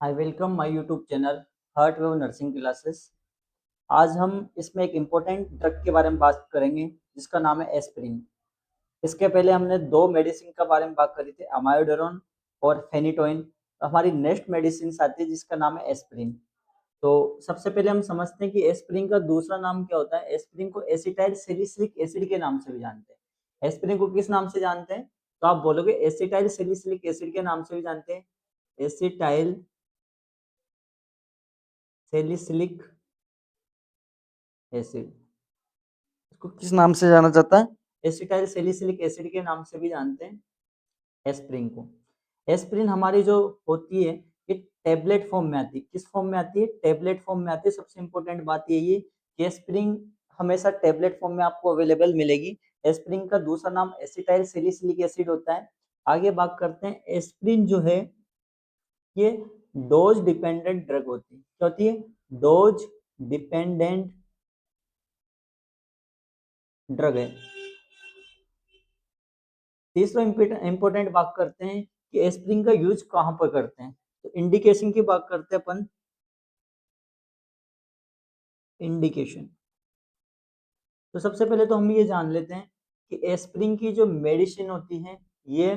I welcome my YouTube channel heart wave nursing classes. आज हम इसमें एक इम्पोर्टेंट ड्रग के बारे में बात करेंगे जिसका नाम है एस्पिरिन। इसके पहले हमने दो मेडिसिन का बारे में बात करी थी, अमायोडोरन और फेनिटोइन। हमारी नेक्स्ट मेडिसिन आती है जिसका नाम है एस्पिरिन। तो सबसे पहले हम समझते हैं कि एस्पिरिन का दूसरा नाम क्या होता है। एस्पिरिन को एसिटाइल सैलिसिलिक एसिड के नाम से भी जानते हैं। एस्पिरिन को किस नाम से जानते हैं? तो आप बोलोगे एसिटाइल सैलिसिलिक एसिड के नाम से भी जानते हैं। एसिटाइल सैलिसिलिक एसिड, इसको किस नाम से जाना जाता है? एसिटाइल सैलिसिलिक एसिड के नाम से भी जानते हैं एस्पिरिन को। एस्पिरिन हमारी जो होती है ये टेबलेट फॉर्म में आती है। किस फॉर्म में आती है? टेबलेट फॉर्म में आती है। सबसे इंपॉर्टेंट बात यही है कि एस्पिरिन हमेशा टेबलेट फॉर्म में आपको अवेलेबल मिलेगी। एस्पिरिन का दूसरा नाम एसिटाइल सैलिसिलिक एसिड होता है। आगे बात करते हैं, एस्पिरिन जो है ये डोज डिपेंडेंट ड्रग होती है। क्या होती है? डोज डिपेंडेंट ड्रग है। तीसरा इंपॉर्टेंट बात करते हैं कि एस्पिरिन का यूज कहाँ पर करते हैं। तो इंडिकेशन की बात करते हैं अपन। इंडिकेशन, तो सबसे पहले तो हम ये जान लेते हैं कि एस्पिरिन की जो मेडिसिन होती है ये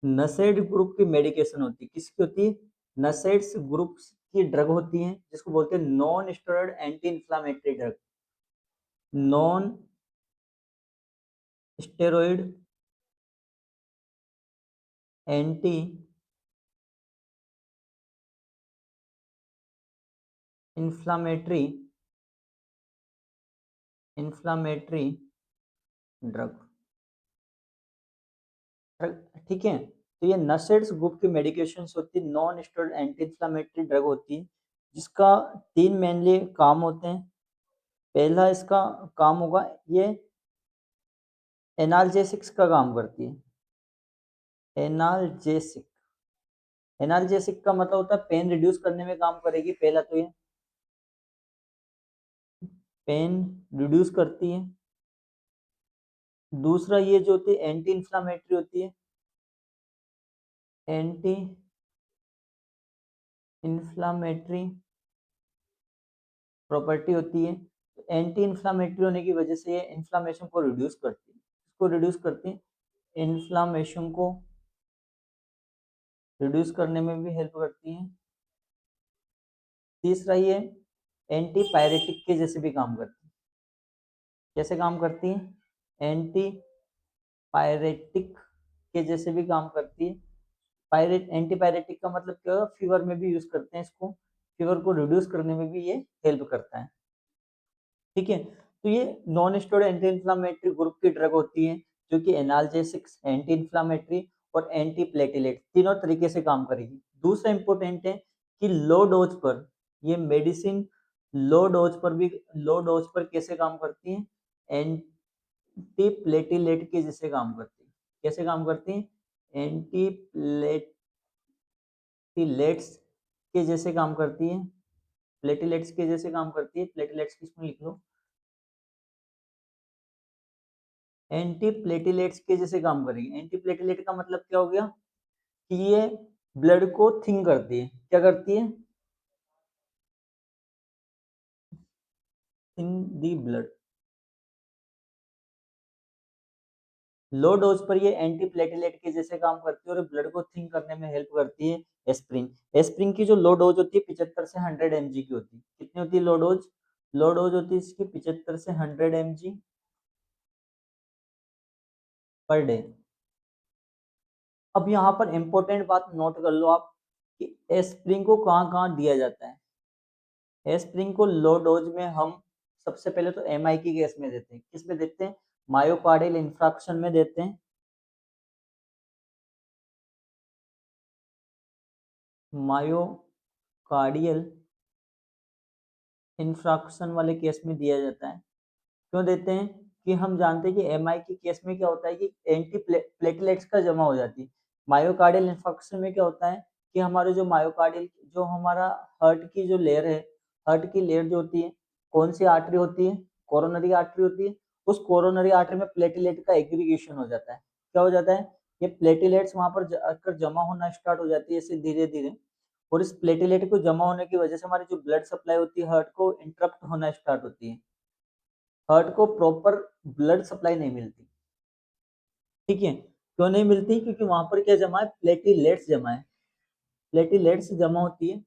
नसेड ग्रुप की मेडिकेशन होती है। किसकी होती है? नसेड्स ग्रुप की ड्रग होती है, जिसको बोलते हैं non steroid anti inflammatory drug. Non steroid anti inflammatory inflammatory drug. ठीक है, तो ये नसेड्स ग्रुप की मेडिकेशंस होती है, non steroid anti inflammatory drug होती है, जिसका तीन मेनली काम होते हैं। पहला इसका काम होगा, ये एनाल्जेसिक्स का काम करती है। एनाल्जेसिक, एनाल्जेसिक का मतलब होता है पेन रिड्यूस करने में काम करेगी। पहला तो ये पेन रिड्यूस करती है। दूसरा ये जो होती है एंटी इंफ्लामेटरी होती है। एंटी इंफ्लामेटरी प्रॉपर्टी होती है। एंटी इंफ्लामेटरी होने की वजह से ये इन्फ्लामेशन को रिड्यूस करती है। इसको रिड्यूस करती है, इन्फ्लामेशन को रिड्यूस करने में भी हेल्प करती है। तीसरा ये एंटीपायरेटिक के जैसे भी काम करती है। कैसे काम करती है? एंटी पायरेटिक के जैसे भी काम करती है। पायरेट एंटीपायरेटिक का मतलब क्या है? फीवर में भी यूज करते हैं इसको। फीवर को रिड्यूस करने में भी ये हेल्प करता है। ठीक है, तो ये non steroid anti inflammatory group की ड्रग होती है, जो कि एनाल्जेसिक्स, एंटी इन्फ्लामेटरी और एंटी प्लेटलेट तीनों तरीके से काम करेगी। दूसरा इंपॉर्टेंट है कि लो डोज पर ये मेडिसिन, लो डोज पर कैसे काम करती है? एंटी प्लेटलेट के जैसे काम करती है। कैसे काम करती है? एंटी प्लेटलेट्स के जैसे काम करती है। प्लेटलेट्स के जैसे काम करती है। प्लेटलेट्स किसमें लिख लो? एंटी प्लेटलेट्स के जैसे काम करेगी। एंटी प्लेटलेट का मतलब क्या हो गया? कि ये ब्लड को थिन करती है। क्या करती है? Thin the blood. Low dose पर ये एंटी प्लेटलेट के जैसे काम करती है और ब्लड को थिन करने में हेल्प करती है। एस्प्रिन, एस्प्रिन की जो लो डोज होती है 75 से 100 mg की होती है। कितनी होती है लो डोज? लो डोज होती है इसकी 75 से 100 mg पर डे। अब यहाँ पर इंपॉर्टेंट बात नोट कर लो आप कि एस्प्रिन को कहाँ कहाँ दिया जाता है। एस्प्रिन को लो डोज में हम सबसे पहले तो एमआई की केस में देते हैं। किस में देते हैं? मायोकार्डियल इंफ्राक्शन में देते हैं। मायोकार्डियल इंफ्राक्शन वाले केस में दिया जाता है। क्यों देते हैं? कि हम जानते हैं कि एमआई की केस में क्या होता है कि एंटी प्लेटलेट्स का जमा हो जाती है। मायोकार्डियल इंफ्राक्शन में क्या होता है कि हमारे जो मायोकार्डियल, जो हमारा हार्ट की जो लेयर है, हार्ट की लेयर जो होती है, कौन सी आर्टरी होती है? कोरोनरी आर्टरी होती है। उस कोरोनरी आर्टरी में प्लेटलेट का एग्रीगेशन हो जाता है। क्या हो जाता है? ये प्लेटलेट्स वहां पर आकर जमा होना स्टार्ट हो जाती है ऐसे धीरे धीरे, और इस प्लेटलेट को जमा होने की वजह से हमारी जो ब्लड सप्लाई होती है हार्ट को इंटरप्ट होना स्टार्ट होती है, हार्ट को प्रॉपर ब्लड सप्लाई नहीं मिलती। ठीक है, क्यों नहीं मिलती? क्योंकि वहां पर क्या जमा है, प्लेटलेट्स जमा है, प्लेटलेट्स जमा होती है,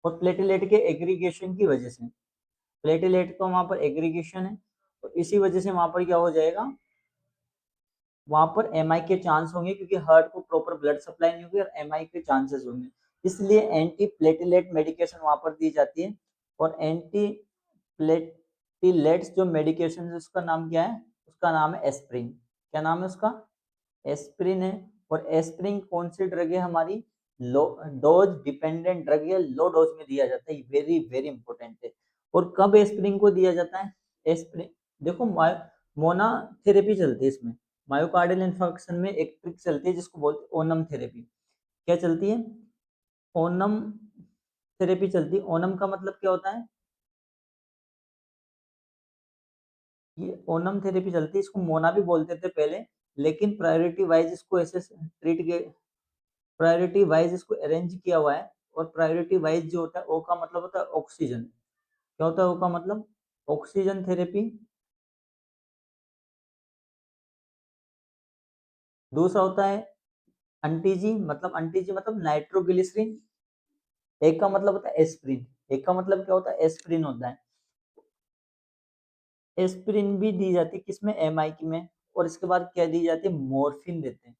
और प्लेटलेट के एग्रीगेशन की वजह से, प्लेटलेट का वहां पर एग्रीगेशन है, तो इसी वजह से वहां पर क्या हो जाएगा, वहां पर एमआई के चांस होंगे, क्योंकि हार्ट को प्रॉपर ब्लड सप्लाई नहीं होगी और एमआई के चांसेस होंगे, इसलिए एंटी प्लेटलेट मेडिकेशन वहां पर दी जाती है। और एंटी प्लेटलेट्स जो मेडिकेशन है उसका नाम क्या है, उसका नाम है एस्प्रिन। क्या नाम है उसका? एस्प्रिन है। और एस्प्रिन कौन सी ड्रग है हमारी? लो डोज डिपेंडेंट ड्रग है, लो डोज में दिया जाता है, वेरी वेरी इंपॉर्टेंट है। और कब एस्प्रिन को दिया जाता है? एस्प्रिन, देखो मोना थेरेपी चलती है इसमें, मायोकार्डियल इंफार्क्शन में एक ट्रिक चलती है जिसको बोलते हैं ओनम थेरेपी। क्या चलती है? ओनम थेरेपी चलती है। ओनम का मतलब क्या होता है? ये ओनम थेरेपी चलती है, इसको मोना भी बोलते थे पहले, लेकिन प्रायोरिटी वाइज इसको ऐसे ट्रीट किया, प्रायोरिटी वाइज इसको अरेंज किया हुआ है। और प्रायोरिटी वाइज जो होता है, ओ का मतलब होता है ऑक्सीजन। क्या होता है ओ का मतलब? Oxygen therapy. दूसरा होता है अंटीजी, मतलब अंटीजी मतलब नाइट्रोग्लिसरीन। एक का मतलब होता है एस्प्रिन, एक का मतलब क्या होता है? एस्प्रिन होता है। एस्प्रिन भी दी जाती है किसमें? एमआई की में। और इसके बाद क्या दी जाती है? मॉर्फिन देते हैं।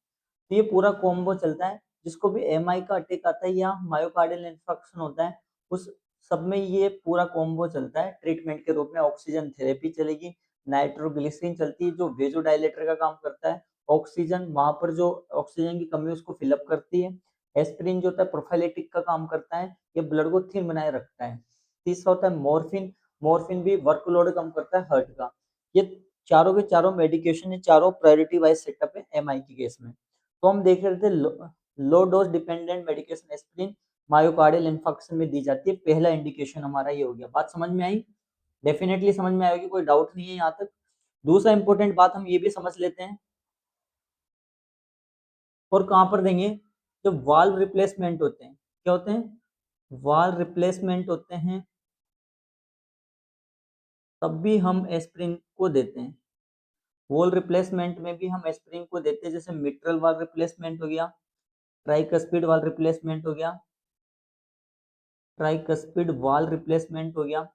तो ये पूरा कॉम्बो चलता है, जिसको भी एमआई का अटैक आता है या मायोकार्डियल इंफार्क्शन होता है, उस सब में ये पूरा कॉम्बो चलता है ट्रीटमेंट के रूप में। ऑक्सीजन थेरेपी चलेगी, नाइट्रोग्लिसरीन चलती है जो वेजोडाइलेटर का काम करता है, ऑक्सीजन वहां पर जो ऑक्सीजन की कमी है उसको फिलअप करती है। एस्प्रिन जो होता है प्रोफाइलेटिक का काम करता है, ये ब्लड को थिन बनाए रखता है। तीसरा होता है मॉर्फिन, मॉर्फिन भी वर्कलोड कम करता है हार्ट का। ये चारों के चारों मेडिकेशन है, चारों प्रायोरिटी वाइज सेटअप है एमआई के केस में। तो हम देख रहे थे low dose dependent medication aspirin myocardial infarction में दी जाती है। पहला इंडिकेशन हमारा ये हो गया। बात समझ में आई? डेफिनेटली समझ में आएगी, कोई डाउट नहीं है यहाँ तक। दूसरा इंपॉर्टेंट बात हम ये भी समझ लेते हैं, और कहाँ पर देंगे? जब वाल्व रिप्लेसमेंट होते हैं, क्या होते हैं? वाल्व रिप्लेसमेंट होते हैं, तब भी हम एस्प्रिन को देते हैं। वॉल रिप्लेसमेंट में भी हम एस्प्रिन को देते हैं, जैसे मिट्रल वाल रिप्लेसमेंट हो गया, ट्राइकस्पिड वाल रिप्लेसमेंट हो गया, ट्राइकस्पिड वाल रिप्लेसमेंट हो गया,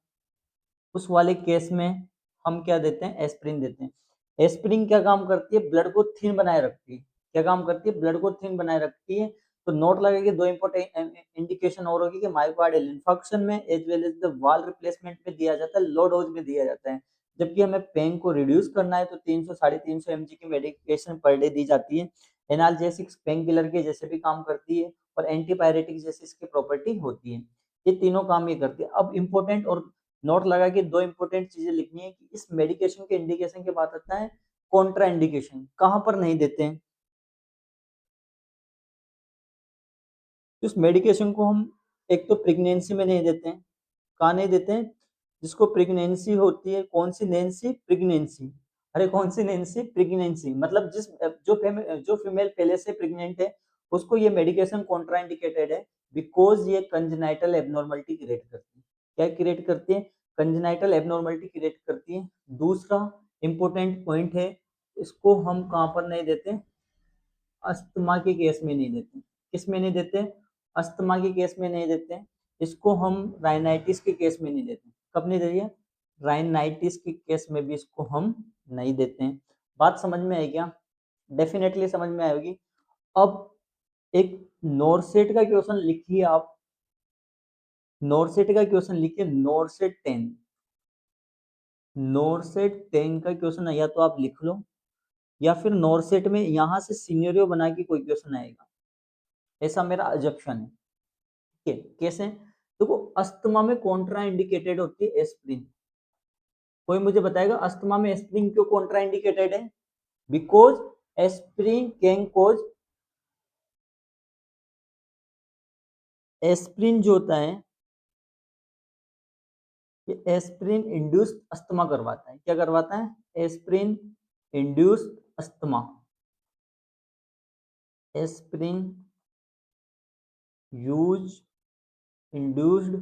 उस वाले केस में हम क्या देते हैं? एस्प्रिन देते हैं। एस्प्रिन क्या काम करती है? ब्लड को थिन बनाए रखती है। क्या काम करती है? ब्लड को थिन बनाए रखती है। तो नोट लगेगी, दो इंपॉर्टेंट इंडिकेशन और होगी कि मायोकार्डियल इंफार्क्शन में एज वेल एज द वाल रिप्लेसमेंट में दिया जाता है, लो डोज में दिया जाता है। जबकि हमें पेन को रिड्यूस करना है तो 300 350 mg की मेडिकेशन पर डे दी जाती है। एनाल्जेसिक्स पेन किलर के जैसे भी काम करती है, और एंटीपायरेटिक जैसी इसकी प्रॉपर्टी होती है। ये तीनों काम ये करती है। अब इंपॉर्टेंट और नोट लगा के दो इंपॉर्टेंट चीजें लिखनी है कि इस मेडिकेशन के इंडिकेशन के बाद आता है कॉन्ट्रा इंडिकेशन। कहां पर नहीं देते हैं? तो इस मेडिकेशन को हम एक तो प्रेगनेंसी में नहीं देते हैं। कहाँ नहीं देते हैं? जिसको प्रेगनेंसी होती है, कौन सी नेंसी? प्रेगनेंसी। अरे कौन सी नेंसी? प्रेगनेंसी, मतलब जो फीमेल पहले से प्रेग्नेंट है उसको ये मेडिकेशन कॉन्ट्रा इंडिकेटेड है, बिकॉज ये कंजेनाइटल एबनॉर्मलिटी क्रिएट करती है। क्या क्रिएट करती है? कंजेनाइटल एबनॉर्मलिटी क्रिएट करती है। दूसरा इंपॉर्टेंट पॉइंट है, इसको हम कहाँ पर नहीं देते? अस्थमा के केस में नहीं देते। किस में नहीं देते? अस्थमा के केस में नहीं देते। इसको हम राइनाइटिस के केस में नहीं देते। कब नहीं देते? राइनाइटिस के केस में भी इसको हम नहीं देते हैं। बात समझ में आई क्या? डेफिनेटली समझ में आएगी। अब एक नॉरसेट का क्वेश्चन लिखिए आप, नॉरसेट का क्वेश्चन लिखिए, नॉरसेट 10, नॉरसेट 10 का क्वेश्चन या तो आप लिख लो, या फिर नॉरसेट में यहां से सिनेरियो बना के कोई क्वेश्चन आएगा, ऐसा मेरा अजप्शन है। ठीक है, कैसे? देखो, अस्थमा में कॉन्ट्रा इंडिकेटेड होती है एस्प्रिन। कोई मुझे बताएगा अस्थमा में एस्प्रिन क्यों कॉन्ट्रा इंडिकेटेड है? Because aspirin can cause, aspirin जो होता है ये एस्प्रिन इंड्यूस्ड अस्थमा करवाता है। क्या करवाता है? Aspirin induced asthma. Aspirin use induced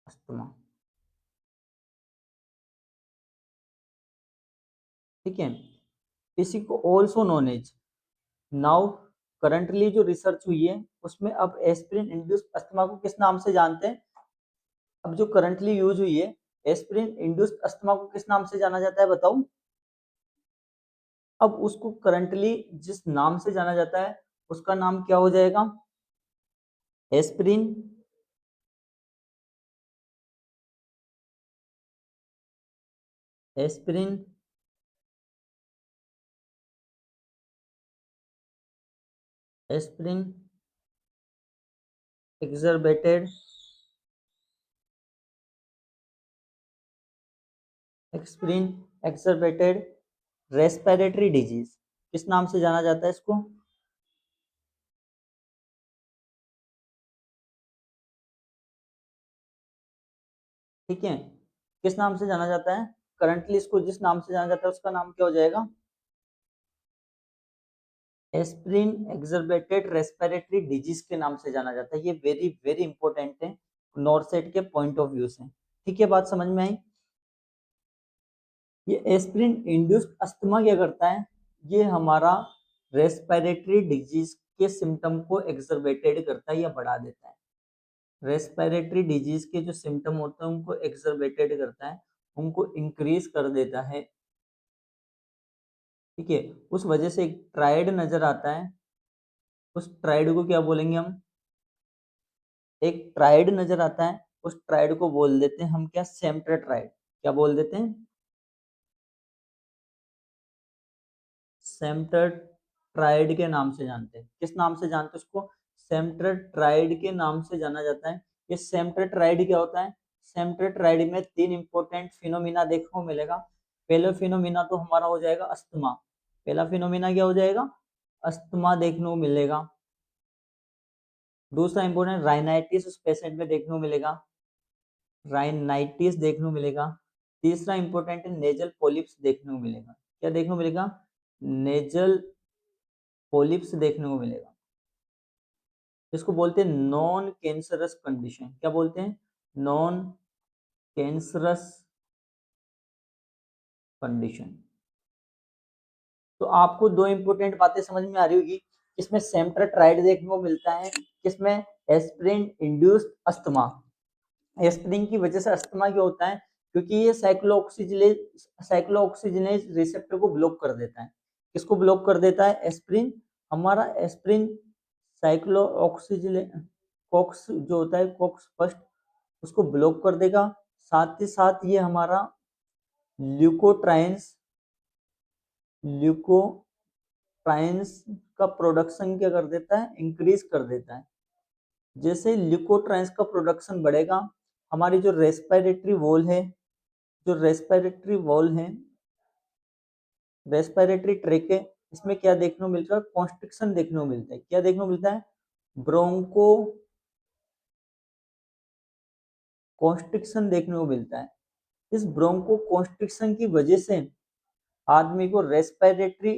asthma. ठीक है, इसी को also known as now currently जो रिसर्च हुई है उसमें अब एस्पिरिन इंड्यूस्ड अस्थमा को किस नाम से जानते हैं? अब जो करंटली यूज हुई है एस्पिरिन इंड्यूस्ड अस्थमा को किस नाम से जाना जाता है बताओ? अब उसको करंटली जिस नाम से जाना जाता है उसका नाम क्या हो जाएगा? Aspirin aspirin aspirin exacerbated aspirin exacerbated respiratory disease किस नाम से जाना जाता है इसको? ठीक है, किस नाम से जाना जाता है? करंटली इसको जिस नाम से जाना जाता है उसका नाम क्या हो जाएगा? एस्पिरिन एक्सरबेटेड रेस्पिरेटरी डिजीज के नाम से जाना जाता है। ये वेरी वेरी इंपॉर्टेंट है नॉर्सेट के पॉइंट ऑफ व्यू से। ठीक है, बात समझ में आई? ये एस्पिरिन इंड्यूस्ड अस्थमा क्या करता है? ये हमारा रेस्पिरेटरी डिजीज के सिम्टम को एक्सरबेटेड करता है या बढ़ा देता है। रेस्पिरेटरी डिजीज के जो सिम्टम होते हैं उनको एक्सरबेटेड करता है, उनको इंक्रीज कर देता है। ठीक है, उस वजह से एक ट्राइड नजर आता है। उस ट्राइड को क्या बोलेंगे हम? एक ट्राइड नजर आता है, उस ट्राइड को बोल देते हैं हम क्या? सेम्ट्राट्राइड। क्या बोल देते हैं? सेम्ट्राट्राइड के नाम से जानते हैं। किस नाम से जानते हैं उसको? सेम्ट्राट्राइड के नाम से जाना जाता है। ये सेम्ट्राट्राइड क्या होता है? सेम्ट्राट्राइड में तीन इंपॉर्टेंट फिनोमिना देखने को मिलेगा। पहला फिनोमिना तो हमारा हो जाएगा अस्थमा। पहला फिनोमिना क्या हो जाएगा? अस्थमा देखने को मिलेगा। दूसरा इंपॉर्टेंट राइनाइटिस उस पेशेंट में देखने को मिलेगा। राइनाइटिस देखने को मिलेगा। तीसरा इंपॉर्टेंट है नेजल पॉलिप्स देखने को मिलेगा। क्या देखने को मिलेगा? नेजल पॉलिप्स देखने को मिलेगा। इसको बोलते हैं नॉन कैंसरस कंडीशन। क्या बोलते हैं? Non cancerous condition. तो आपको दो इंपॉर्टेंट बातें समझ में आ रही होगी। इसमें सेम्ट्राट्राइड देखने को मिलता है, किसमें? Aspirin induced asthma. एस्पिरिन की वजह से अस्थमा क्या होता है? क्योंकि ये साइक्लोऑक्सीजिनेज रिसेप्टर को ब्लॉक कर देता है। किसको ब्लॉक कर देता है? एस्पिरिन। हमारा एस्पिरिन साइक्लोऑक्सीजिनेज कॉक्स जो होता है कॉक्स फर्स्ट उसको ब्लॉक कर देगा। साथ ही साथ ये हमारा ल्यूकोट्राइन्स का प्रोडक्शन क्या कर देता है? इंक्रीज कर देता है। जैसे ल्यूकोट्राइन्स का प्रोडक्शन बढ़ेगा, हमारी जो रेस्पिरेटरी वॉल है, जो रेस्पिरेटरी वॉल है, रेस्पिरेटरी ट्रैक है, इसमें क्या देखने को मिलता है? कॉन्स्ट्रिक्शन देखने को मिलता है। क्या देखने को मिलता है? ब्रोंको कॉन्स्ट्रिक्शन देखने को मिलता है। इस ब्रोंको कॉन्स्ट्रिक्शन की वजह से आदमी को रेस्पिरेटरी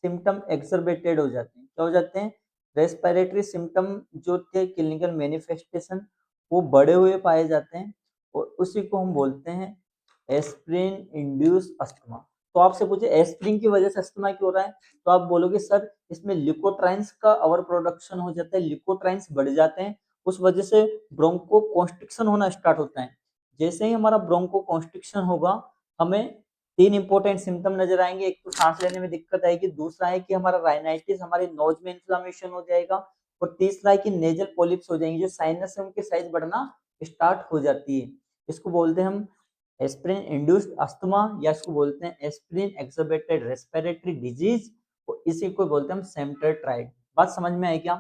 सिम्टम एक्सरबेटेड हो जाते हैं। क्या हो जाते हैं? रेस्पिरेटरी सिम्टम जो थे क्लिनिकल मैनिफेस्टेशन वो बड़े हुए पाए जाते हैं और उसी को हम बोलते हैं एस्पिरिन इंड्यूस अस्थमा। तो आपसे पूछे एस्पिरिन की वजह से अस्थमा क्यों हो रहा है, तो आप बोलोगे सर इसमें ल्यूकोट्राइन्स का ओवर प्रोडक्शन हो जाता है, ल्यूकोट्राइन्स बढ़ जाते हैं, उस वजह से ब्रोंको कॉन्स्ट्रिक्शन होना स्टार्ट होता है। जैसे ही हमारा ब्रोंको कॉन्स्ट्रिक्शन होगा हमें तीन इंपॉर्टेंट सिम्टम नजर आएंगे। एक तो सांस लेने में दिक्कत आएगी, दूसरा है कि हमारा राइनाइटिस हमारे नोज में इन्फ्लामेशन हो जाएगा और तीसरा है कि नेजल पॉलिप्स हो जाएंगे, जो साइनस है उनकी साइज बढ़ना स्टार्ट हो जाती है। इसको बोलते हैं हम एस्पिरिन इंड्यूस्ड अस्थमा या इसको बोलते हैं एस्पिरिन एक्सरबेटेड रेस्पिरेटरी डिजीज और इसी को बोलते हैं हम सेम्ट्राट्राइड। बात समझ में आई क्या?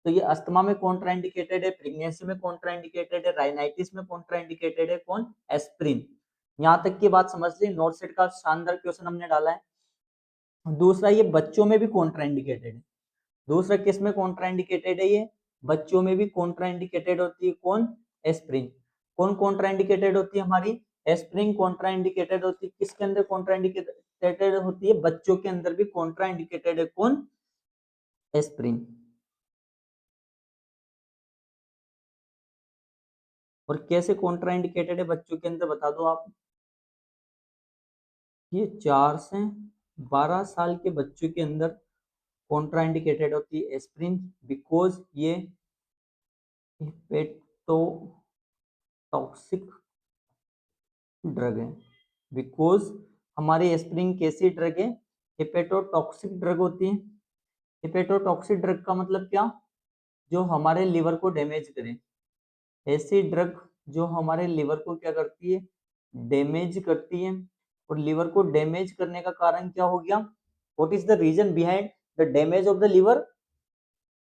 तो ये अस्थमा में कॉन्ट्राइंडिकेटेड है, प्रेगनेंसी में कॉन्ट्राइंडिकेटेड है, राइनाइटिस में कॉन्ट्राइंडिकेटेड है। कौन? एस्पिरिन। यहाँ तक की बात समझ ली। नॉर्थ सेट का शानदार क्वेश्चन हमने डाला है। दूसरा ये बच्चों में भी कॉन्ट्राइंडिकेटेड है। दूसरा किस में कॉन्ट्राइंडिकेटेड है? ये बच्चों में भी कॉन्ट्राइंडिकेटेड होती है। कौन? एस्पिरिन। कौन कॉन्ट्राइंडिकेटेड होती है हमारी? एस्प्रिन कॉन्ट्राइंडिकेटेड होती है, किसके अंदर कॉन्ट्राइंडिकेटेड होती है? बच्चों के अंदर भी कॉन्ट्राइंडिकेटेड है। कौन? एस्प्रिन। और कैसे कॉन्ट्राइंडिकेटेड है बच्चों के अंदर, बता दो आप। ये 4 से 12 साल के बच्चों के अंदर कॉन्ट्राइंडिकेटेड होती है एस्प्रिन, बिकॉज ये हेपेटोटॉक्सिक ड्रग है। बिकॉज हमारी एस्प्रिन कैसी ड्रग है? हेपेटोटॉक्सिक ड्रग होती है। हेपेटोटॉक्सिक ड्रग का मतलब क्या? जो हमारे लिवर को डैमेज करे। ऐसी ड्रग जो हमारे लिवर को क्या करती है? डैमेज करती है। और लिवर को डैमेज करने का कारण क्या हो गया? What is the reason behind the damage of the liver?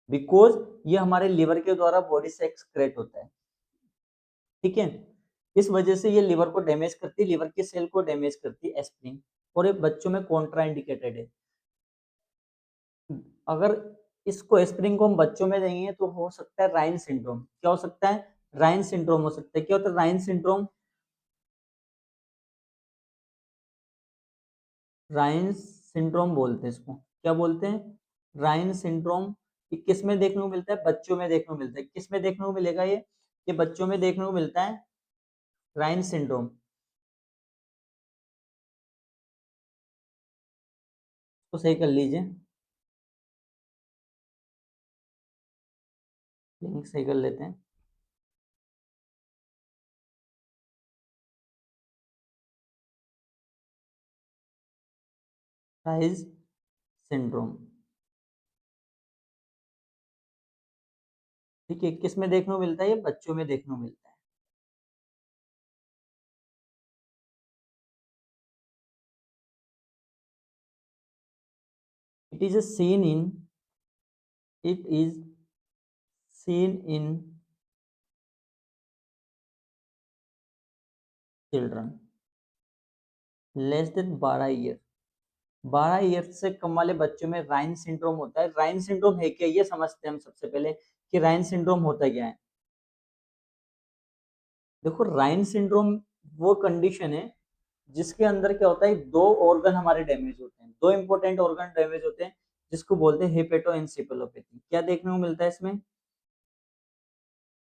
Because ये हमारे लिवर के द्वारा बॉडी से एक्सक्रेट होता है। ठीक है, इस वजह से ये लिवर को डैमेज करती है, लिवर के सेल को डैमेज करती है एस्प्रिन। और ये बच्चों में कॉन्ट्राइंडिकेटेड है। अगर इसको एस्प्रिन को हम बच्चों में देंगे तो हो सकता है राइन सिंड्रोम। क्या हो सकता है? राइन सिंड्रोम हो सकता है। क्या होता है राइन सिंड्रोम? राइन सिंड्रोम बोलते हैं इसको। क्या बोलते हैं? राइन सिंड्रोम। ये किस में देखने को मिलता है? बच्चों में देखने को मिलता है। किस में देखने को मिलेगा ये बच्चों में देखने को मिलता है राइन सिंड्रोम। तो सही कर लीजिए, लिंक सही कर लेते हैं। Rise syndrome. ठीक है, किस में देखने को मिलता है? ये बच्चों में देखने को मिलता है। It is seen in it is seen in children less than 12 year. 12 year से कम वाले बच्चों में राइन सिंड्रोम होता है। राइन सिंड्रोम है क्या, ये समझते हैं हम सबसे पहले कि राइन सिंड्रोम होता क्या है। देखो, राइन सिंड्रोम वो कंडीशन है जिसके अंदर क्या होता है, दो ऑर्गन हमारे डैमेज होते हैं, दो इंपॉर्टेंट ऑर्गन डैमेज होते हैं, जिसको बोलते हैं हेपेटोएन्सेफेलोपैथी। क्या देखने को मिलता है इसमें?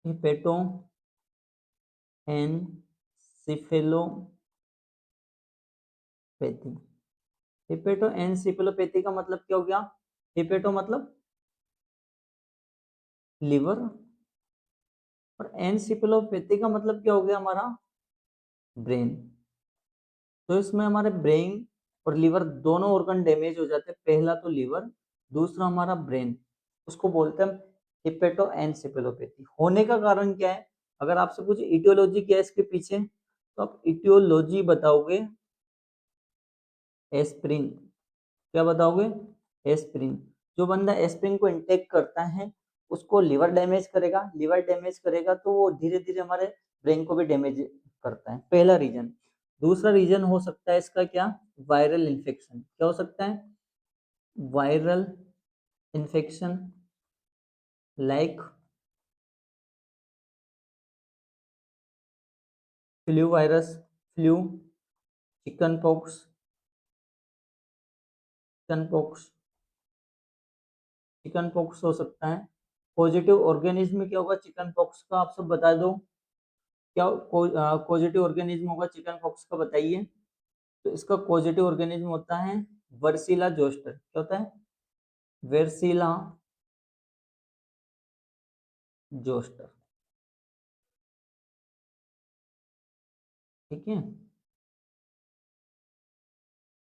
हेपेटोएन्सेफेलोपैथी। हेपेटोएन्सेफेलोपैथी का मतलब क्या हो गया? हेपेटो मतलब लिवर, और एनसेफेलोपैथी का मतलब क्या हो गया हमारा? ब्रेन। तो इसमें हमारे ब्रेन और लिवर दोनों ऑर्गन डैमेज हो जाते हैं। पहला तो लिवर, दूसरा हमारा ब्रेन। उसको बोलते हैं हिपेटोएन्सेफेलोपैथी। होने का कारण क्या है? अगर आपसे कुछ इटियोलॉजी क्या है इसके पीछे, तो आप इटियोलॉजी बताओगे एस्प्रिन। क्या बताओगे? एस्प्रिन। जो बंदा एस्प्रिन को इंटेक करता है उसको लिवर डैमेज करेगा, लिवर डैमेज करेगा तो वो धीरे धीरे हमारे ब्रेन को भी डैमेज करता है। पहला रीजन। दूसरा रीजन हो सकता है इसका क्या? Viral infection. क्या हो सकता है? Viral infection, like flu virus, flu, chicken pox, chicken pox, chicken pox हो सकता है। पॉजिटिव ऑर्गेनिज्म में क्या होगा चिकन पॉक्स का, आप सब बता दो। क्या पॉजिटिव ऑर्गेनिज्म होगा चिकन पॉक्स का, बताइए। तो इसका पॉजिटिव ऑर्गेनिज्म होता है वर्सीला जोस्टर। क्या होता है? वेरसीला जोस्टर। ठीक है,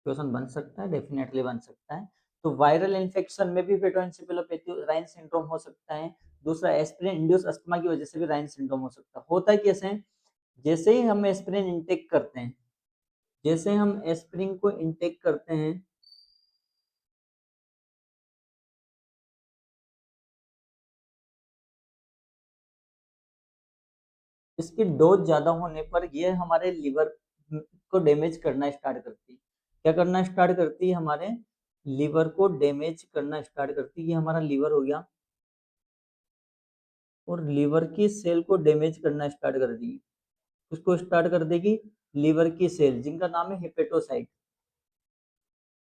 क्वेश्चन बन सकता है, डेफिनेटली बन सकता है। तो वायरल इन्फेक्शन में भी हेपेटोएन्सेफेलोपैथी राइन सिंड्रोम हो सकता है। दूसरा, एस्पिरिन इंड्यूस अस्थमा की वजह से भी राइन सिंड्रोम हो सकता है। होता है कैसे? जैसे ही हम एस्पिरिन इंटेक करते हैं, जैसे हम एस्पिरिन को इंटेक करते हैं, इसकी डोज ज्यादा होने पर ये हमारे लिवर को डैमेज करना स्टार्ट करती है। क्या करना स्टार्ट करती है? हमारे लिवर को डैमेज करना स्टार्ट करती है। ये हमारा लिवर हो गया, और लिवर की सेल को डैमेज करना स्टार्ट कर देगी। उसको स्टार्ट कर देगी लीवर की सेल जिनका नाम है हिपेटोसाइट,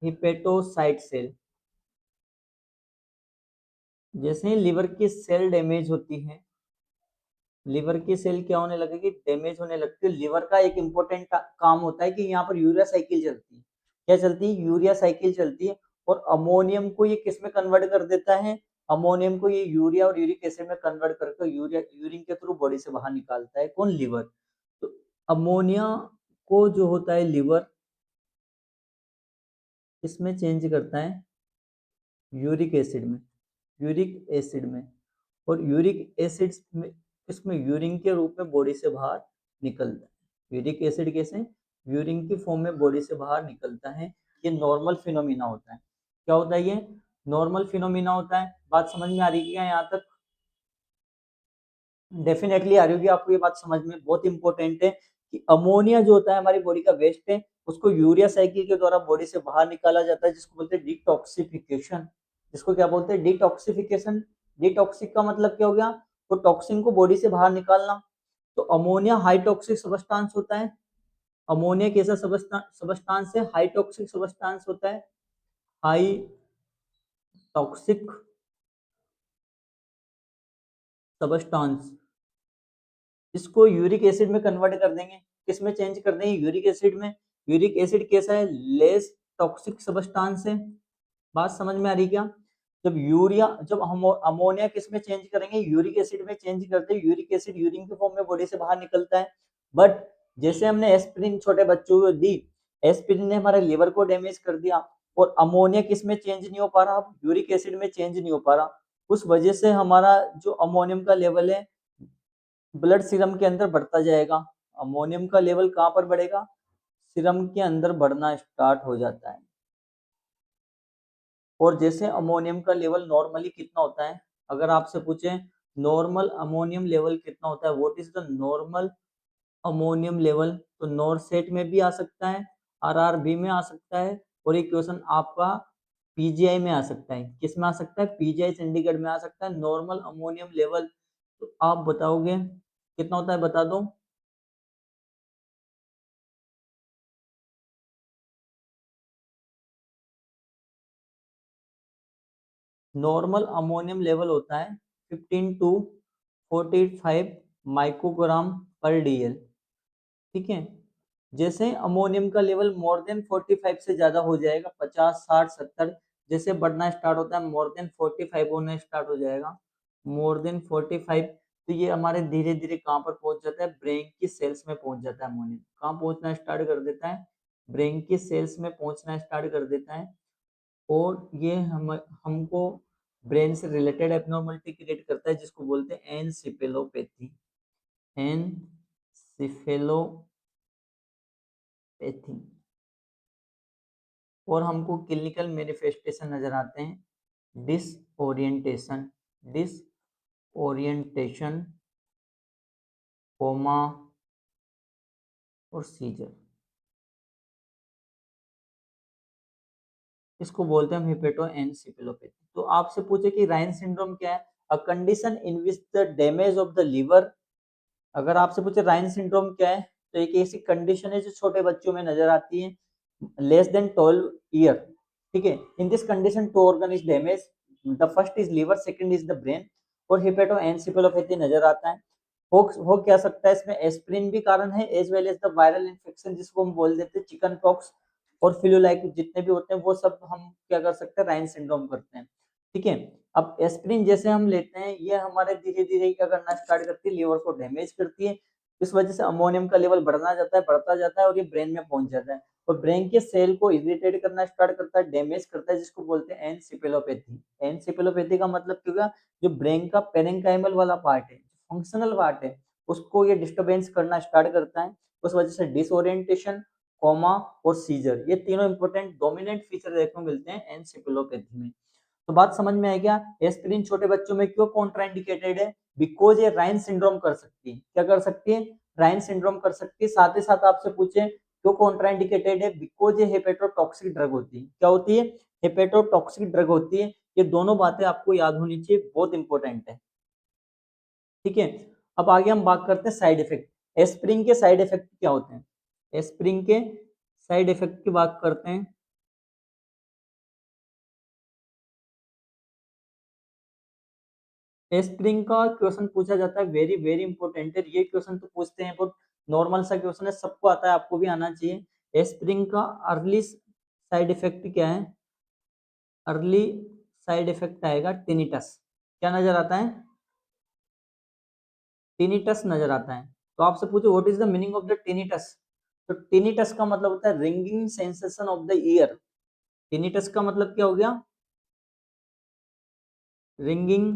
हिपेटोसाइट सेल। जैसे ही लीवर की सेल डैमेज होती है, लीवर की सेल क्या होने लगेगी, डैमेज होने लगती है। लीवर का एक इंपॉर्टेंट काम होता है कि यहाँ पर यूरिया साइकिल चलती है। क्या चलती है, यूरिया साइकिल चलती है। और अमोनियम को ये किस में कन्वर्ट कर देता है, अमोनियम को ये यूरिया और यूरिक एसिड में कन्वर्ट करके यूरिया यूरिन के थ्रू बॉडी से बाहर निकालता है। कौन, लीवर। तो अमोनिया को जो होता है लीवर इसमें चेंज करता है यूरिक एसिड में, यूरिक एसिड में। और यूरिक एसिड में इसमें यूरिन के रूप में बॉडी से बाहर निकलता है। यूरिक एसिड कैसे, यूरिन की फॉर्म में बॉडी से बाहर निकलता है। ये नॉर्मल फिनोमिना होता है। क्या होता है ये, नॉर्मल फिनोमिना होता है। बात समझ में आ रही है क्या यहाँ तक, डेफिनेटली आ रही होगी आपको ये बात समझ में। बहुत इंपॉर्टेंट है कि अमोनिया जो होता है हमारी बॉडी का वेस्ट है, उसको यूरिया साइकिल के द्वारा बॉडी से बाहर निकाला जाता है, जिसको बोलते हैं डिटॉक्सिफिकेशन। जिसको क्या बोलते हैं, डिटॉक्सिफिकेशन। डिटॉक्सिक का मतलब क्या हो गया, तो टॉक्सिन को बॉडी से बाहर निकालना। तो अमोनिया हाई टॉक्सिक सबस्टांस होता है। अमोनिया कैसा सबस्टांस है, हाई टॉक्सिक सबस्टांस होता है, हाई टॉक्सिक सबस्टांस। इसको यूरिक एसिड में कन्वर्ट कर देंगे, किस में चेंज कर देंगे, यूरिक एसिड में। यूरिक एसिड कैसा है, लेस टॉक्सिक सबस्टांस है। बात समझ में आ रही क्या, जब हम अमोनिया किस में चेंज करेंगे, यूरिक एसिड में चेंज करते हैं। यूरिक एसिड यूरिन के फॉर्म में बॉडी से बाहर निकलता है। बट जैसे हमने एस्पिरिन छोटे बच्चों को दी, एस्पिरिन ने हमारे लिवर को डैमेज कर दिया, और अमोनिया किस में चेंज नहीं हो पा रहा, यूरिक एसिड में चेंज नहीं हो पा रहा। उस वजह से हमारा जो अमोनियम का लेवल है ब्लड सीरम के अंदर बढ़ता जाएगा। अमोनियम का लेवल कहां पर बढ़ेगा, सीरम के अंदर बढ़ना स्टार्ट हो जाता है। और जैसे अमोनियम का लेवल नॉर्मली कितना होता है, अगर आपसे पूछे नॉर्मल अमोनियम लेवल कितना होता है, what is the normal ammonium level, तो नॉरसेट में भी आ सकता है, आरआरबी में आ सकता है, और एक क्वेश्चन आपका पीजीआई में आ सकता है। किस में आ सकता है, पीजीआई चंडीगढ़ में आ सकता है नॉर्मल अमोनियम लेवल। तो आप बताओगे कितना होता है, बता दो। नॉर्मल अमोनियम लेवल होता है 15 टू 45 माइक्रोग्राम पर डीएल। ठीक है, जैसे अमोनियम का लेवल मोर देन 45 से ज्यादा हो जाएगा, 50 60 70 जैसे बढ़ना स्टार्ट होता है, मोर देन 45 होने स्टार्ट हो जाएगा, मोर देन 45। तो ये हमारे धीरे धीरे कहाँ पर पहुंच जाता है, ब्रेन की सेल्स में पहुंच जाता है। अमोनियम कहाँ पहुंचना स्टार्ट कर देता है, ब्रेन की सेल्स में पहुंचना स्टार्ट कर देता है। और ये हमको ब्रेन से रिलेटेड एब्नॉर्मलिटी क्रिएट करता है, जिसको बोलते हैं एनसिफेलोपैथी, एनसिफेलोपैथी। और हमको क्लिनिकल मैनिफेस्टेशन नजर आते हैं, डिसओरिएंटेशन, डिसओरिएंटेशन, कोमा और सीजर। इसको बोलते हैं हिपेटो एनसिफेलोपैथी। तो आपसे पूछे कि रायन सिंड्रोम क्या है, a condition in which the damage of the liver. अगर आपसे पूछे रायन सिंड्रोम क्या है, तो एक ऐसी कंडीशन है जो छोटे बच्चों में नजर आती है, लेस देन 12 ईयर। ठीक है, in this condition two organ is damage, the first is liver, second is the brain, और हिपेटो एनसिफेलोपैथी नजर आता है। हो क्या सकता है इसमें, एस्पिरिन भी कारण है, as well as the viral infection जिसको हम बोल देते हैं चिकन पॉक्स, और फ्लू लाइक जितने भी होते हैं वो सब हम क्या कर सकते हैं, रायन सिंड्रोम करते हैं। ठीक है, अब एस्पिरिन जैसे हम लेते हैं, ये हमारे धीरे धीरे क्या करना स्टार्ट करती है, लीवर को डैमेज करती है। इस वजह से अमोनियम का लेवल बढ़ना जाता है, बढ़ता जाता है, और ये ब्रेन में पहुंच जाता है, और ब्रेन के सेल को इरिटेट करना स्टार्ट करता है, डैमेज करता है, जिसको बोलते हैं एनसिफेलोपैथी। एनसिफेलोपैथी का मतलब क्या होगा, जो ब्रेन का पेरेंकाइमल वाला पार्ट है, फंक्शनल पार्ट है, उसको ये डिस्टरबेंस करना स्टार्ट करता है। उस वजह से डिसओरिएंटेशन, कोमा और सीजर, ये तीनों इंपॉर्टेंट डोमिनेंट फीचर देखने को मिलते हैं एनसिफेलोपैथी में। तो बात समझ में आई क्या, एस्पिरिन छोटे बच्चों में क्यों कॉन्ट्राइंडिकेटेड है, बिकॉज ये रायन सिंड्रोम कर सकती है। क्या कर सकती है, रायन सिंड्रोम कर सकती है। साथ ही साथ आपसे पूछे क्यों कॉन्ट्राइंडिकेटेड है, बिकॉज ये हेपेटोटॉक्सिक ड्रग होती है। क्या होती है, हेपेटोटॉक्सिक ड्रग होती है। ये दोनों बातें आपको याद होनी चाहिए, बहुत इंपॉर्टेंट है। ठीक है, अब आगे हम बात करते हैं साइड इफेक्ट। एस्पिरिन के साइड इफेक्ट क्या होते हैं। एस्प्रिन के साइड इफेक्ट की बात करते हैं। एस्प्रिन का क्वेश्चन पूछा जाता है, वेरी वेरी इंपॉर्टेंट है ये क्वेश्चन, तो पूछते हैं बहुत नॉर्मल सा क्वेश्चन है, सबको आता है, आपको भी आना चाहिए। एस्प्रिन का अर्ली साइड इफेक्ट क्या है? अर्ली साइड इफेक्ट आएगा टिनिटस। क्या नजर आता है? टिनिटस नजर आता है। तो आपसे पूछो what is the meaning of the tinnitus, तो टिनिटस का मतलब होता है ringing sensation of the year. Tinnitus का मतलब क्या हो गया? रिंगिंग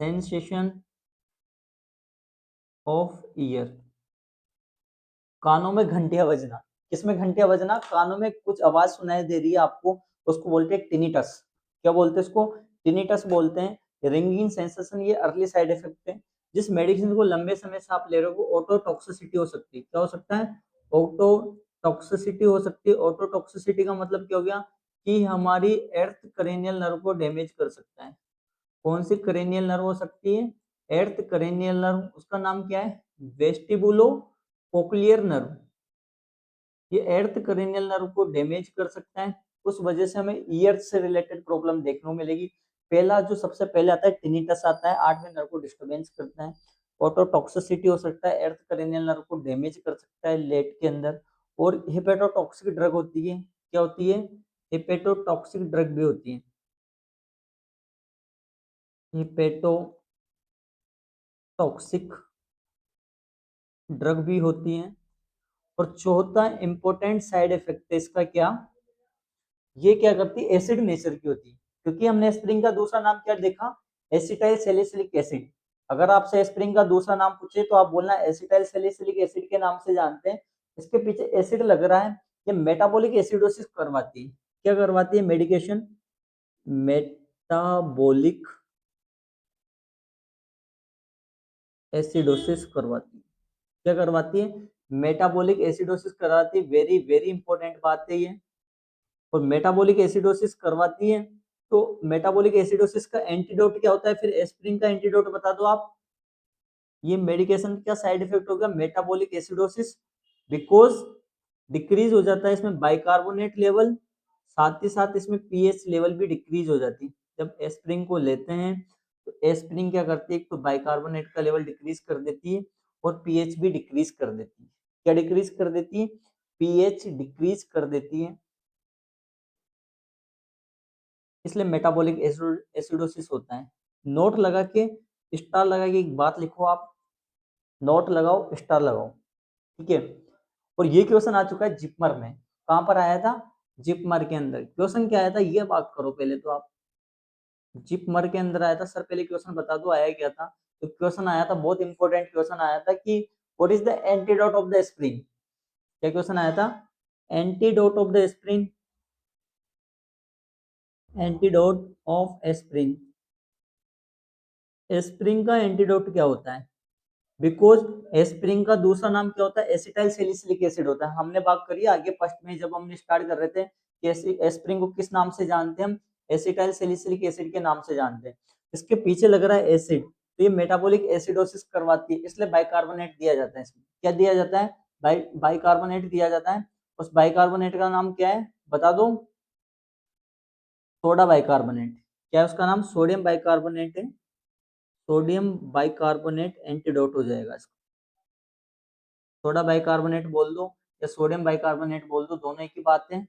सेंसेशन ऑफ ईयर, कानों में घंटियां बजना। किसमें घंटियां बजना? कानों में कुछ आवाज सुनाई दे रही है आपको, उसको बोलते हैं टिनिटस। क्या बोलते हैं उसको? टिनिटस बोलते हैं। रिंगिंग सेंसेशन ये अर्ली साइड इफेक्ट है। जिस मेडिसिन को लंबे समय से आप ले रहे हो वो ऑटोटॉक्सिसिटी हो सकती है। क्या हो सकता है? ऑटोटॉक्सिसिटी हो सकती है। ऑटोटॉक्सिसिटी का मतलब क्या हो गया? कि हमारी एर्थ करेनियल नर्व को डैमेज कर सकता है। कौन सी करेनियल नर्व हो सकती है? एर्थ करेनियल नर्व, उसका नाम क्या है? वेस्टिबुलो कोक्लियर नर्व। ये एर्थ करेनियल नर्व को डैमेज कर सकता है, उस वजह से हमें ईयर से रिलेटेड प्रॉब्लम देखने को मिलेगी। पहला जो सबसे पहले आता है टिनिटस आता है, 8वें नर्व को डिस्टर्बेंस करता है। ऑटोटॉक्सिसिटी हो सकता है, एर्थ करेनियल नर्व को डैमेज कर सकता है लेट के अंदर। और हेपेटोटॉक्सिक ड्रग होती है। क्या होती है? हेपेटोटॉक्सिक ड्रग भी होती है। हेपेटोटॉक्सिक ड्रग भी होती है। और चौथा इंपॉर्टेंट साइड इफेक्ट है इसका क्या? ये क्या करती है? एसिड नेचर की होती है। क्योंकि हमने एस्प्रिन का दूसरा नाम क्या देखा? Acetyl salicylic acid. अगर आपसे एस्प्रिन का दूसरा नाम पूछे तो आप बोलना एसिटाइल सैलिसिलिक एसिड के नाम से जानते हैं। इसके पीछे एसिड लग रहा है। ये मेटाबॉलिक एसिडोसिस करवाती है। क्या करवाती है? मेडिकेशन मेटाबॉलिक एसिडोसिस करवाती है। क्या करवाती है? मेटाबॉलिक एसिडोसिस करवाती है। वेरी वेरी इंपॉर्टेंट बात है ये। और मेटाबॉलिक एसिडोसिस करवाती है। तो मेटाबॉलिक एसिडोसिस का एंटीडोट क्या होता है? फिर एस्प्रिन का एंटीडोट बता दो आप। ये मेडिकेशन का साइड इफेक्ट होगा मेटाबॉलिक एसिडोसिस, बिकॉज डिक्रीज हो जाता है इसमें बाइकार्बोनेट लेवल, साथ ही साथ इसमें पीएच लेवल भी डिक्रीज हो जाती है। जब एस्प्रिन को लेते हैं तो एस्प्रिन क्या करती है? तो बाइकार्बोनेट का लेवल डिक्रीज कर देती है और पीएच भी डिक्रीज कर देती है। क्या डिक्रीज कर देती है? पीएच डिक्रीज कर देती है। इसलिए मेटाबॉलिक एसिडोसिस होता है। नोट लगा के, स्टार लगा के एक बात लिखो आप। नोट लगाओ, स्टार लगाओ, ठीक है। और ये क्वेश्चन आ चुका है जिपमर में। कहां पर आया था? जिपमर के अंदर। क्वेश्चन क्या आया था ये बात करो पहले तो आप। जिपमर के अंदर आया था सर, पहले क्वेश्चन बता दो आया क्या था। तो क्वेश्चन आया था, बहुत इंपॉर्टेंट क्वेश्चन आया था कि what is the antidote of the aspirin. क्या क्वेश्चन आया था? Antidote of the aspirin. Antidote of aspirin. Aspirin का एंटीडोट क्या होता है? बिकॉज एस्प्रिन का दूसरा नाम क्या होता है? एसिटाइल सैलिसिलिक एसिड होता है। हमने बात करी आगे फर्स्ट में जब हमने स्टार्ट कर रहे थे कि एस्प्रिन को किस नाम से जानते हैं हम? एसिटाइल सैलिसिलिक एसिड के नाम से जानते हैं। इसके पीछे लग रहा है एसिड, तो ये मेटाबॉलिक एसिडोसिस करवाती है, इसलिए बाइकार्बोनेट दिया जाता है इसमें। क्या दिया जाता है? बाइकार्बोनेट दिया जाता है। उस बाइकार्बोनेट का नाम क्या है बता दो? Soda bicarbonate. क्या है उसका नाम? सोडियम बाइकार्बोनेट है। सोडियम बाइकार्बोनेट एंटीडोट हो जाएगा इसका। सोडा बाइकार्बोनेट बोल दो या सोडियम बाइकार्बोनेट बोल दो, दोनों एक ही बात है।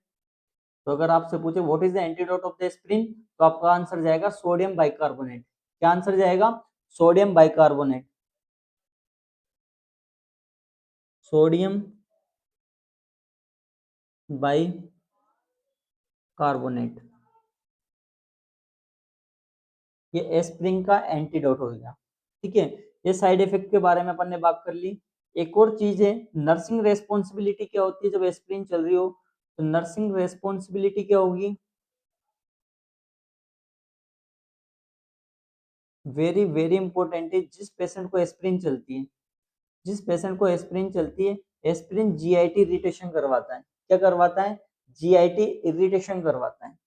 तो अगर आपसे पूछे what is the antidote of the aspirin, तो आपका आंसर जाएगा सोडियम बाइकार्बोनेट। क्या आंसर जाएगा? Sodium bicarbonate. सोडियम बाइकार्बोनेट ये एस्प्रिन का एंटीडोट हो गया, ठीक है। ये साइड इफेक्ट के बारे में अपन ने बात कर ली। एक और चीज है, नर्सिंग रेस्पॉन्सिबिलिटी क्या होती है जब एस्प्रिन चल रही हो? तो नर्सिंग रेस्पॉन्सिबिलिटी क्या होगी? वेरी वेरी इंपॉर्टेंट है। जिस पेशेंट को एस्प्रिन चलती है, जिस पेशेंट को एस्प्रिन चलती है, एस्प्रिन जीआईटी इरिटेशन करवाता है। क्या करवाता है? जीआईटी इरिटेशन करवाता है।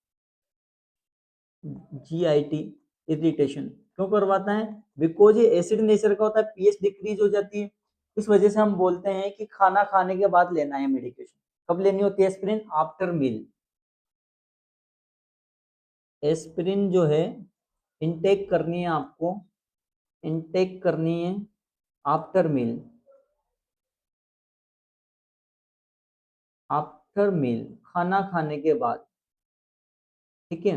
जीआईटी इरिटेशन क्यों करवाता है? बिकॉज ये एसिड नेचर का होता है, पीएच डिक्रीज हो जाती है। इस वजह से हम बोलते हैं कि खाना खाने के बाद लेना है मेडिकेशन। कब लेनी होती है एस्पिरिन? आफ्टर मील। एस्पिरिन जो है इनटेक करनी है आपको, इनटेक करनी है आफ्टर मील, आफ्टर मील, खाना खाने के बाद। ठीक है,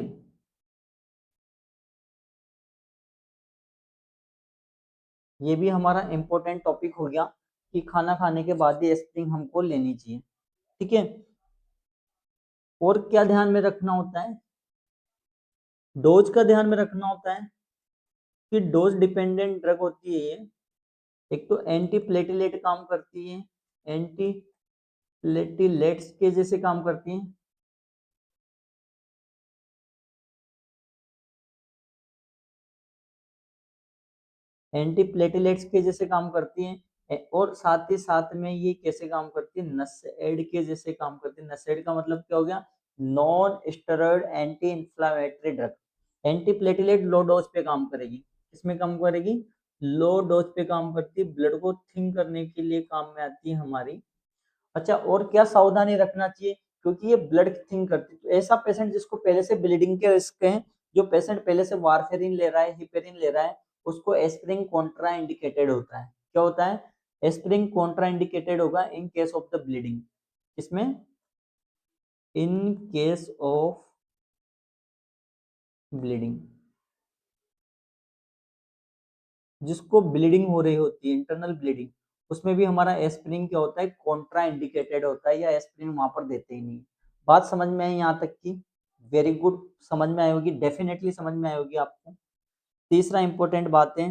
ये भी हमारा इंपॉर्टेंट टॉपिक हो गया कि खाना खाने के बाद ही एस्पिरिन हमको लेनी चाहिए। ठीक है, और क्या ध्यान में रखना होता है? डोज का ध्यान में रखना होता है कि डोज डिपेंडेंट ड्रग होती है ये। एक तो एंटी प्लेटिलेट काम करती है, एंटी प्लेटिलेट्स के जैसे काम करती है। एंटी प्लेटिलेट्स के जैसे काम करती है, और साथ ही साथ में ये कैसे काम करती है? नसेड के जैसे काम करती है। नसेड का मतलब क्या हो गया? Non steroid anti inflammatory drug. Anti platelet low dose पे काम करेगी। किसमें काम करेगी? लो डोज पे काम करती है, ब्लड को थिन करने के लिए काम में आती है हमारी। अच्छा, और क्या सावधानी रखना चाहिए? क्योंकि ये ब्लड थिन करती है, तो ऐसा पेशेंट जिसको पहले से ब्लीडिंग के रिस्क है, जो पेशेंट पहले से वारफेरिन ले रहा है, हिपेरिन ले रहा है, उसको एस्पिरिन कॉन्ट्रा इंडिकेटेड होता है। क्या होता है? एस्पिरिन कॉन्ट्रा इंडिकेटेड होगा in case of the bleeding. इसमें इन केस ऑफ ब्लीडिंग, जिसको ब्लीडिंग हो रही होती है, इंटरनल ब्लीडिंग, उसमें भी हमारा एस्पिरिन क्या होता है? कॉन्ट्रा इंडिकेटेड होता है, या एस्पिरिन वहां पर देते ही नहीं। बात समझ में आई यहाँ तक की? वेरी गुड, समझ में आई होगी, डेफिनेटली समझ में आई होगी आपको। तीसरा इंपॉर्टेंट बात है,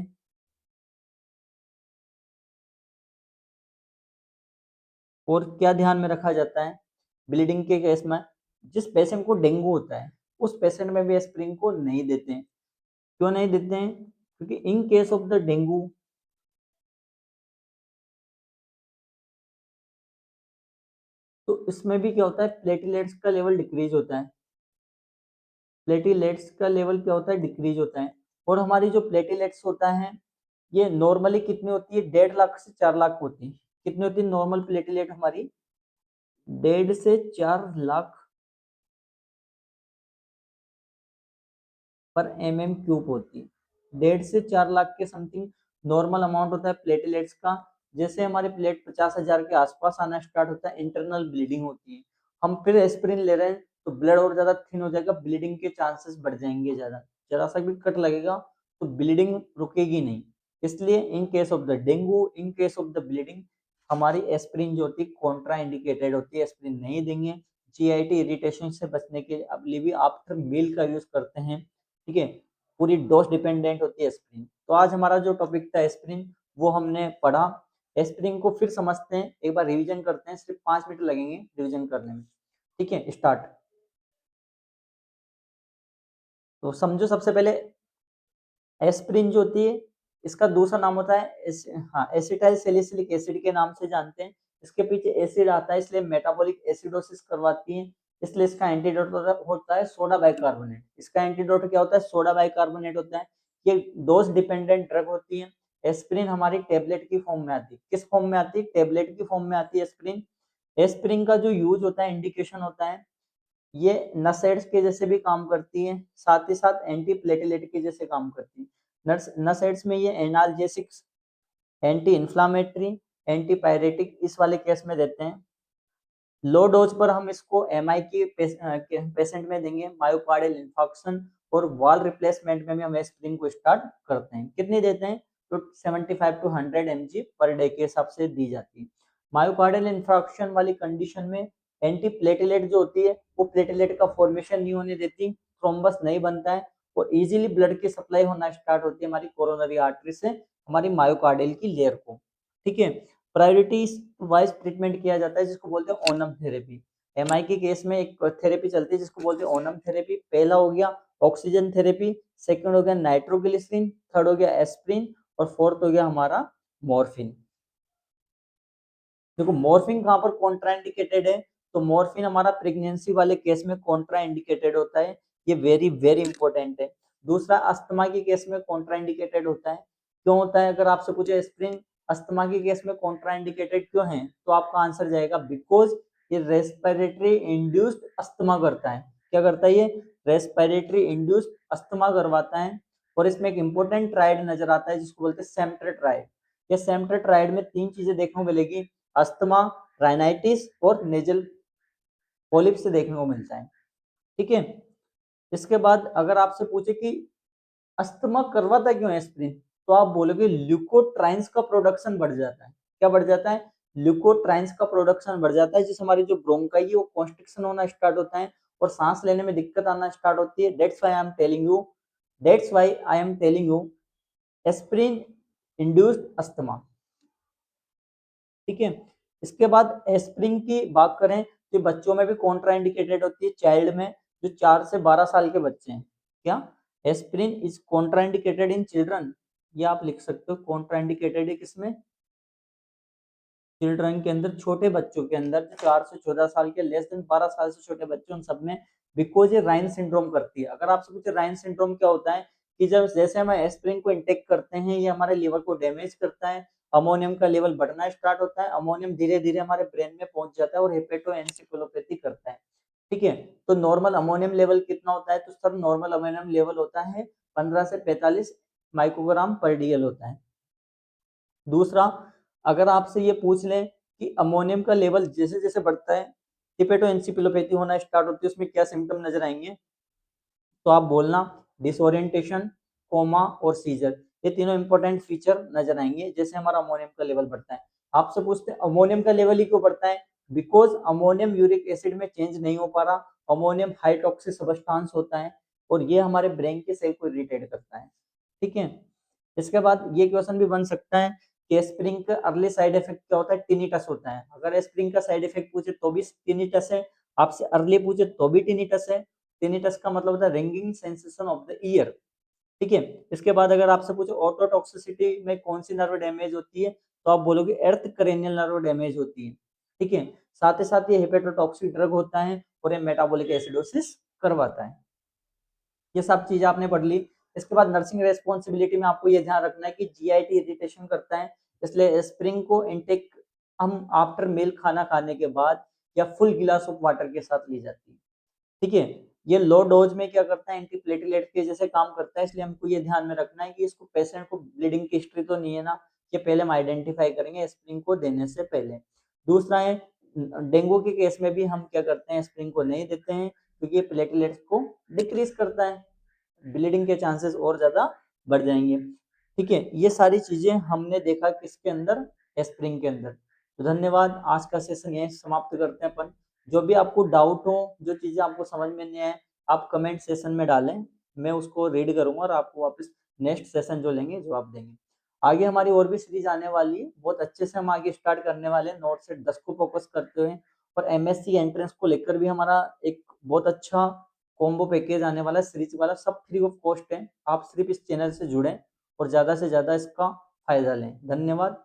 और क्या ध्यान में रखा जाता है ब्लीडिंग के केस में? जिस पेशेंट को डेंगू होता है उस पेशेंट में भी एस्पिरिन को नहीं देते हैं। क्यों नहीं देते हैं? क्योंकि in case of the dengue, तो इसमें भी क्या होता है? प्लेटलेट्स का लेवल डिक्रीज होता है। प्लेटलेट्स का लेवल क्या होता है? डिक्रीज होता है। और हमारी जो प्लेटलेट्स होता है, ये नॉर्मली कितनी होती है? 1.5 लाख से 4 लाख होती है। कितनी होती है नॉर्मल प्लेटलेट हमारी? 1.5 से 4 लाख पर mm³ होती है। 1.5 से 4 लाख के समथिंग नॉर्मल अमाउंट होता है प्लेटलेट्स का। जैसे हमारे प्लेट 50,000 के आसपास आना स्टार्ट होता है, इंटरनल ब्लीडिंग होती है, हम फिर एस्पिरिन ले रहे हैं, तो ब्लड और ज्यादा थिन हो जाएगा, ब्लीडिंग के चांसेस बढ़ जाएंगे ज्यादा। जरा सा भी कट लगेगा तो ब्लीडिंग रुकेगी नहीं। इसलिए in case of the dengue, in case of the bleeding, हमारी एस्पिरिन जो होती है कॉन्ट्रा इंडिकेटेड होती है, एस्पिरिन नहीं देंगे। जीआईटी इरिटेशन से बचने के लिए भी आफ्टर मील का यूज करते हैं। ठीक है, पूरी डोज डिपेंडेंट होती है एस्पिरिन। तो आज हमारा जो टॉपिक था एस्पिरिन, वो हमने पढ़ा। एस्पिरिन को फिर समझते हैं, एक बार रिवीजन करते हैं, सिर्फ 5 मिनट लगेंगे रिवीजन करने में। ठीक है, स्टार्ट। तो समझो, सबसे पहले एस्पिरिन जो होती है, इसका दूसरा नाम होता है एसिटाइल सैलिसिलिक एसिड के नाम से जानते हैं। इसके पीछे एसिड आता है, इसलिए मेटाबॉलिक एसिडोसिस करवाती है, इसलिए इसका एंटीडोट होता है सोडा बाइकार्बोनेट। इसका एंटीडोट क्या होता है? सोडा बाइकार्बोनेट होता है। ये डोज डिपेंडेंट ड्रग होती है। एस्पिरिन हमारी टेबलेट की फॉर्म में आती है। किस फॉर्म में आती है? टेबलेट की फॉर्म में आती है एस्पिरिन। एस्पिरिन का जो यूज होता है, इंडिकेशन होता है, ये नसेड्स के जैसे भी काम करती है, साथ ही साथ एंटी प्लेटलेट के जैसे काम करती है। नसेड्स में ये analgesics, anti inflammatory, anti pyretic इस वाले केस में देते हैं। लो डोज पर हम इसको एमआई के पेशेंट में देंगे, मायोकार्डियल इंफार्क्शन और वॉल रिप्लेसमेंट में भी हम एस्पिरिन को स्टार्ट करते हैं। कितनी देते हैं? तो 75 टू 100 mg पर डे के हिसाब से दी जाती है। मायोकार्डियल इंफार्क्शन वाली कंडीशन में एंटी प्लेटलेट जो होती है, वो प्लेटलेट का फॉर्मेशन नहीं होने देती, थ्रोम्बस नहीं बनता है, और इजीली ब्लड की सप्लाई होना स्टार्ट होती है हमारी कोरोनरी आर्टरी से हमारी मायोकार्डियल की लेयर को। ठीक है, प्रायोरिटी वाइज ट्रीटमेंट किया जाता है, जिसको बोलते हैं ओनम थेरेपी। एमआई के केस में एक थेरेपी चलती है जिसको बोलते हैं ओनम थेरेपी। पहला हो गया ऑक्सीजन थेरेपी, सेकंड हो गया नाइट्रोग्लिसरीन, थर्ड हो गया एस्प्रिन, और फोर्थ हो गया हमारा मॉर्फिन। देखो मॉर्फिन कहाँ पर कॉन्ट्राइंडिकेटेड है? तो मॉर्फिन हमारा प्रेगनेंसी वाले केस में कॉन्ट्राइंडिकेटेड होता है, ये वेरी वेरी इंपॉर्टेंट है। दूसरा, अस्थमा के केस में कॉन्ट्राइंडिकेटेड होता है। क्यों होता है? अगर आपसे पूछे एस्प्रिन अस्थमा के केस में कॉन्ट्राइंडिकेटेड क्यों है? तो आपका आंसर जाएगा बिकॉज ये रेस्पिरेटरी इंड्यूस्ड अस्थमा करता है। क्या करता है ये? रेस्पिरेटरी इंड्यूस्ड अस्थमा करवाता है। और इसमें एक इंपॉर्टेंट ट्राइड नजर आता है जिसको बोलते हैं सेम्टर ट्राइड। ये सेम्टर ट्राइड में 3 चीजें देखने को मिलेगी, अस्थमा, राइनाइटिस और नेजल पॉलिप से देखने को मिलता है। ठीक है, इसके बाद अगर आपसे पूछे कि अस्थमा करवाता क्यों है एस्पिरिन, तो आप बोलोगे ल्यूकोट्राइन्स का प्रोडक्शन बढ़ जाता है। क्या बढ़ जाता है? ल्यूकोट्राइन्स का प्रोडक्शन बढ़ जाता है, जिससे हमारी जो ब्रोंकाई है वो कॉन्स्ट्रिक्शन होना स्टार्ट होता है और सांस लेने में दिक्कत आना स्टार्ट होती है। That's why I am telling you aspirin induced asthma. ठीक है, इसके बाद एस्पिरिन की बात करें तो बच्चों में भी कॉन्ट्राइंडिकेटेड होती है, चाइल्ड में जो 4 से 12 साल के बच्चे हैं। क्या? Aspirin is contraindicated in children, ये आप लिख सकते हो। कॉन्ट्राइंडिकेटेड है किसमें? चिल्ड्रन के अंदर, छोटे बच्चों के अंदर, 4 से 14 साल के, लेस देन 12 साल से छोटे बच्चे, उन सब में, बिकॉज ये राइन सिंड्रोम करती है। अगर आपसे पूछे राइन सिंड्रोम क्या होता है, कि जब जैसे हम एस्पिरिन को इंटेक करते हैं ये हमारे लीवर को डैमेज करता है, अमोनियम का लेवल बढ़ना स्टार्ट होता है, अमोनियम धीरे धीरे हमारे ब्रेन में पहुंच जाता है और हेपेटोएन्सेफेलोपैथी करता है। ठीक है, तो नॉर्मल अमोनियम लेवल कितना होता है? तो सर नॉर्मल अमोनियम लेवल होता है 15 से 45 माइक्रोग्राम पर डीएल होता है। दूसरा, अगर आपसे ये पूछ लें कि अमोनियम का लेवल जैसे जैसे बढ़ता है हिपेटोएन्सेफेलोपैथी होना स्टार्ट होती है, उसमें क्या सिम्टम नजर आएंगे? तो आप बोलना डिसोरिएंटेशन, कोमा और सीजर, ये तीनों इंपॉर्टेंट फीचर नजर आएंगे जैसे हमारा अमोनियम का लेवल बढ़ता है। आपसे पूछते हैं अमोनियम का लेवल ही क्यों बढ़ता है? बिकॉज अमोनियम यूरिक एसिड में चेंज नहीं हो पा रहा, अमोनियम हाई टॉक्सिक सब्सटेंस होता है और ये हमारे ब्रेन के सेल को इरिटेट करता है। ठीक है, इसके बाद ये क्वेश्चन भी बन सकता है कि एस्पिरिन का अर्ली साइड इफेक्ट क्या होता है? टिनिटस होता है। अगर एस्पिरिन का साइड इफेक्ट पूछे तो भी टिनिटस है, आपसे अर्ली पूछे तो भी टिनिटस है। टिनिटस का मतलब होता है ringing sensation of the year. ठीक है, इसके बाद अगर आपसे पूछे ऑटोटॉक्सिसिटी में कौन सी नर्व डैमेज होती है, तो आप बोलोगे अर्थ क्रेनियल नर्व डैमेज होती है। ठीक है, साथ ही साथ ये हेपेटोटॉक्सिक ड्रग होता है और ये मेटाबॉलिक एसिडोसिस करवाता है। ये सब चीजें आपने पढ़ ली। इसके बाद नर्सिंग रेस्पॉन्सिबिलिटी में आपको ये ध्यान रखना है कि जीआईटी इरिटेशन करता है, इसलिए एस्पिरिन को इनटेक हम आफ्टर मील खाना खाने के बाद या फुल गिलास ऑफ वाटर के साथ ली जाती है। ठीक है, ये लो डोज में क्या करता है? एंटीप्लेटलेट के जैसे काम करता है, इसलिए हमको ये ध्यान में रखना है कि इसको पेशेंट को ब्लीडिंग की हिस्ट्री तो नहीं है ना, ये पहले हम आइडेंटिफाई करेंगे एस्पिरिन को देने से पहले। दूसरा है डेंगू के केस में भी हम क्या करते हैं? एस्पिरिन को नहीं देते हैं क्योंकि ये प्लेटलेट्स को डिक्रीज करता है, ब्लीडिंग के चांसेस और ज्यादा बढ़ जाएंगे। ठीक है, ये सारी चीजें हमने देखा किसके अंदर? एस्पिरिन के अंदर। तो धन्यवाद, आज का सेशन यहीं समाप्त करते हैं अपन। जो भी आपको डाउट हो, जो चीजें आपको समझ में नहीं आए, आप कमेंट सेशन में डालें, मैं उसको रीड करूंगा और आपको वापस नेक्स्ट सेशन जो लेंगे जवाब देंगे। आगे हमारी और भी सीरीज आने वाली है, बहुत अच्छे से हम आगे स्टार्ट करने वाले हैं, नोट सेट 10 को फोकस करते हुए। और एमएससी एंट्रेंस को लेकर भी हमारा एक बहुत अच्छा कॉम्बो पैकेज आने वाला है, सीरीज वाला, सब फ्री ऑफ कॉस्ट है। आप सिर्फ इस चैनल से जुड़ें और ज़्यादा से ज़्यादा इसका फायदा लें। धन्यवाद।